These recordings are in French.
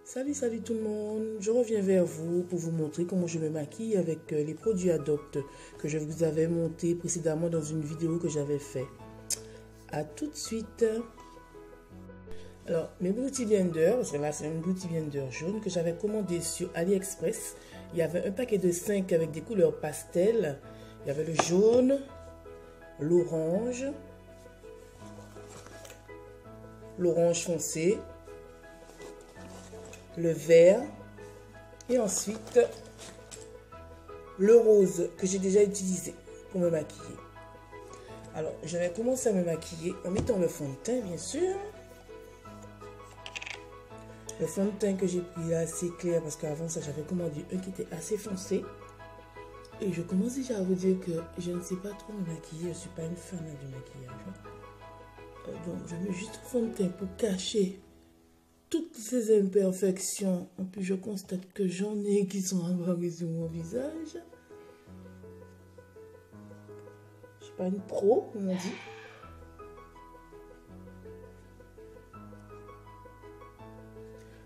Salut tout le monde, je reviens vers vous pour vous montrer comment je me maquille avec les produits Adopt que je vous avais monté précédemment dans une vidéo que j'avais fait. A tout de suite. Alors, mes Beauty Blender, parce que là c'est une Beauty Blender jaune que j'avais commandé sur AliExpress. Il y avait un paquet de 5 avec des couleurs pastel. Il y avait le jaune, l'orange foncé, le vert et ensuite le rose que j'ai déjà utilisé pour me maquiller. Alors, je vais commencer à me maquiller en mettant le fond de teint, bien sûr. Le fond de teint que j'ai pris là, assez clair parce qu'avant ça, j'avais commandé un qui était assez foncé. Et je commence déjà à vous dire que je ne sais pas trop me maquiller. Je ne suis pas une fan du maquillage. Donc, je mets juste le fond de teint pour cacher toutes ces imperfections. En plus, je constate que j'en ai qui sont apparues sur mon visage. Je ne suis pas une pro, on m'a dit.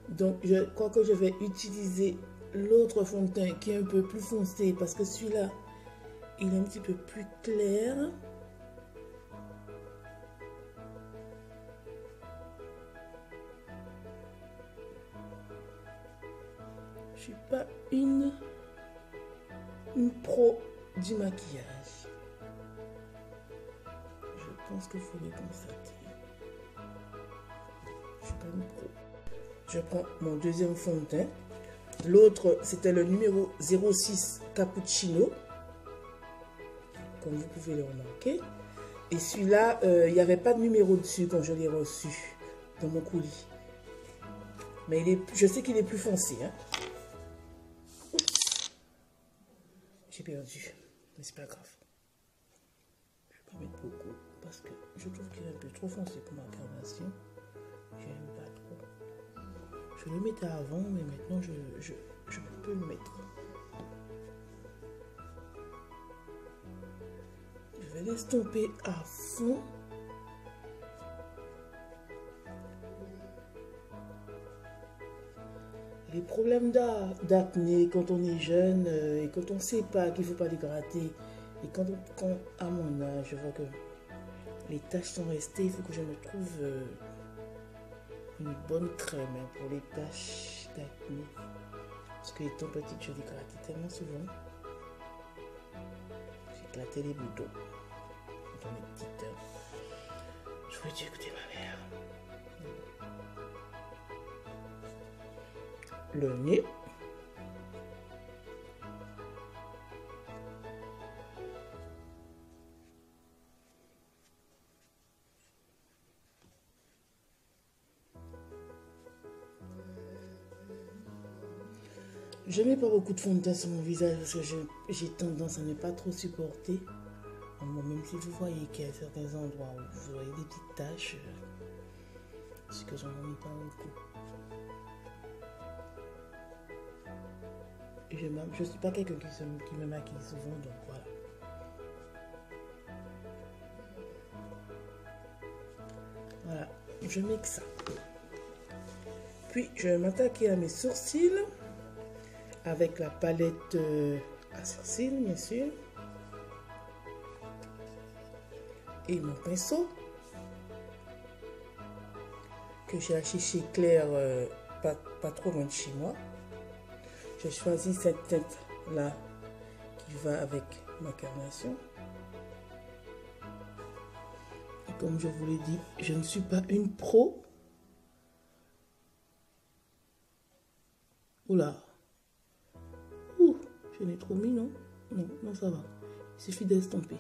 Donc, je crois que je vais utiliser l'autre fond de teint qui est un peu plus foncé parce que celui-là, il est un petit peu plus clair. Je suis pas une pro du maquillage. Je pense qu'il faut le constater. Je suis pas une pro. Je prends mon deuxième fond de teint. L'autre, c'était le numéro 06 Cappuccino, comme vous pouvez le remarquer. Et celui-là, il n'y avait pas de numéro dessus quand je l'ai reçu dans mon colis. Mais je sais qu'il est plus foncé. Hein. J'ai perdu, mais c'est pas grave. Je vais pas mettre beaucoup parce que je trouve qu'il est un peu trop foncé pour ma carnation. J'aime pas trop. Je le mettais avant, mais maintenant je peux le mettre. Je vais l'estomper à fond. Les problèmes d'acné quand on est jeune et quand on ne sait pas qu'il ne faut pas les gratter. Et quand à mon âge, je vois que les taches sont restées, il faut que je me trouve une bonne crème pour les taches d'acné. Parce que étant petite, je les grattais tellement souvent. J'éclatais les boutons dans mes petites heures. J'aurais dû écouter ma mère. Le nez. Je ne mets pas beaucoup de fond de teint sur mon visage parce que j'ai tendance à ne pas trop supporter. Même si vous voyez qu'il y a certains endroits où vous voyez des petites taches, c'est que j'en mets pas beaucoup. Je ne suis pas quelqu'un qui me maquille souvent, donc voilà. Voilà, je mets que ça. Puis, je vais m'attaquer à mes sourcils avec la palette à sourcils, bien sûr. Et mon pinceau que j'ai acheté chez Claire, pas trop loin de chez moi. J'ai choisi cette teinte là qui va avec ma carnation. Et comme je vous l'ai dit, je ne suis pas une pro. Oula. Ouh, je l'ai trop mis, non? Non, ça va. Il suffit d'estomper.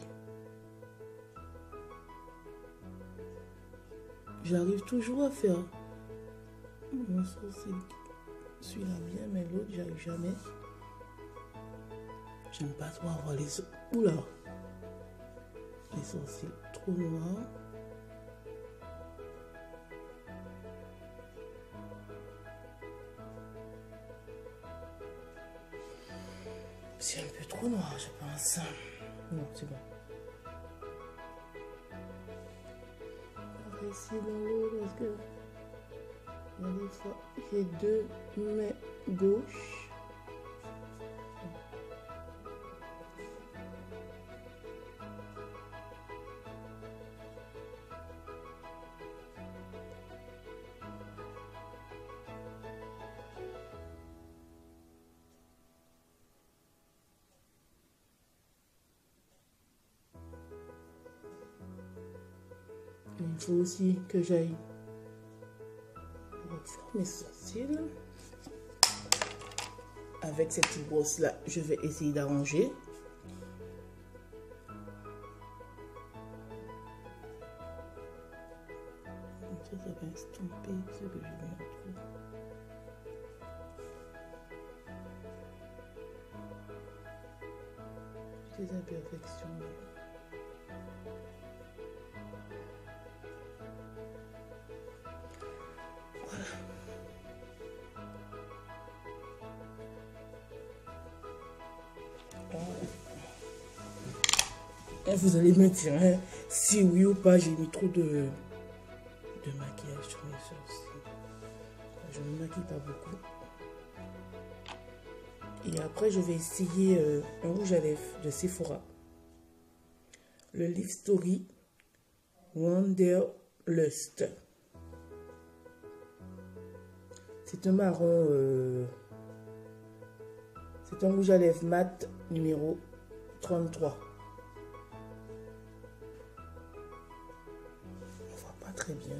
J'arrive toujours à faire mon sourcil. Celui-là bien, mais l'autre, j'arrive jamais. J'aime pas trop avoir les sourcils trop noirs. C'est un peu trop noir, je pense. Non, c'est bon. On va essayer dans l'eau parce que Il y a des fois, j'ai deux mains gauches. Il faut aussi que j'aille refaire mes sourcils. Avec cette petite brosse là, je vais essayer d'arranger. Ça va estomper ce que je viens de trouver. Des imperfections. Et vous allez me dire hein, si oui ou pas j'ai mis trop de maquillage sur mes sourcils. Je ne me maquille pas beaucoup. Et après je vais essayer un rouge à lèvres de Sephora. Le Live Story Wanderlust. C'est un marron. C'est un rouge à lèvres mat numéro 33. On voit pas très bien.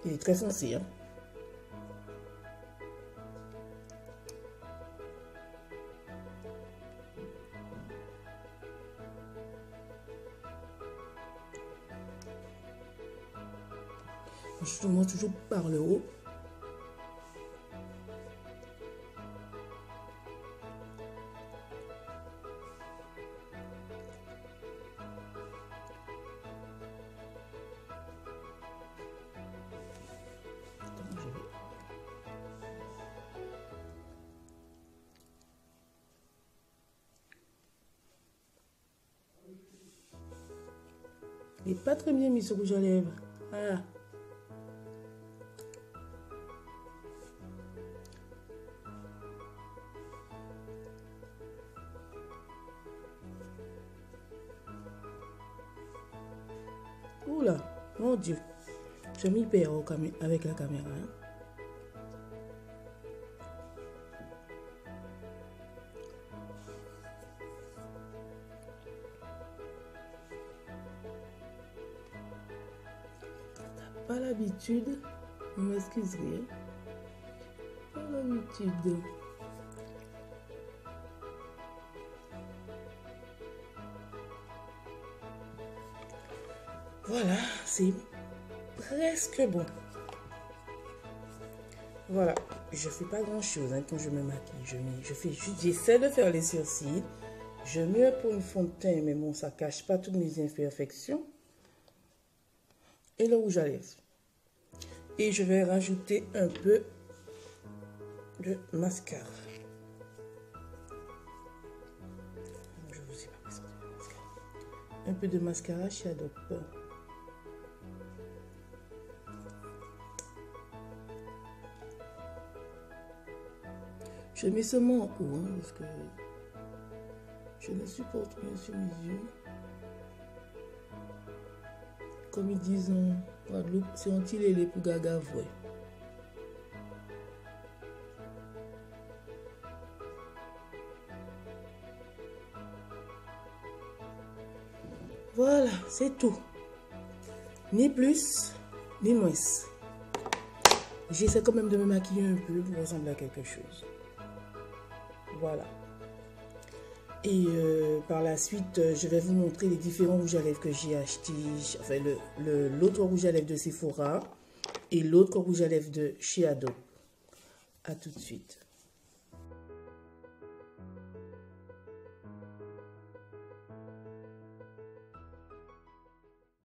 Il est très foncé, hein. Je commence toujours par le haut. Il n'est pas très bien mis ce rouge à lèvres. Voilà. Oula, mon Dieu. Je m'y perds avec la caméra. Hein. Pas l'habitude, vous m'excuserez. Pas l'habitude. Voilà, c'est presque bon. Voilà, je fais pas grand chose hein, quand je me maquille. J'essaie de faire les sourcils. Je mets pour une fond de teint, mais bon, ça cache pas toutes mes imperfections. Et le rouge à lèvres. Et je vais rajouter un peu de mascara. Je vous ai pas présenté le mascara. Un peu de mascara chez Adobe. Je mets seulement en haut, hein, parce que je ne supporte rien sur mes yeux. Comme ils disent en Guadeloupe, c'est un petit lélé pour gaga vrai. Voilà, c'est tout. Ni plus, ni moins. J'essaie quand même de me maquiller un peu pour ressembler à quelque chose. Voilà. Et par la suite, je vais vous montrer les différents rouges à lèvres que j'ai acheté. Enfin, l'autre rouge à lèvres de Sephora et l'autre rouge à lèvres de chez Adobe. À tout de suite.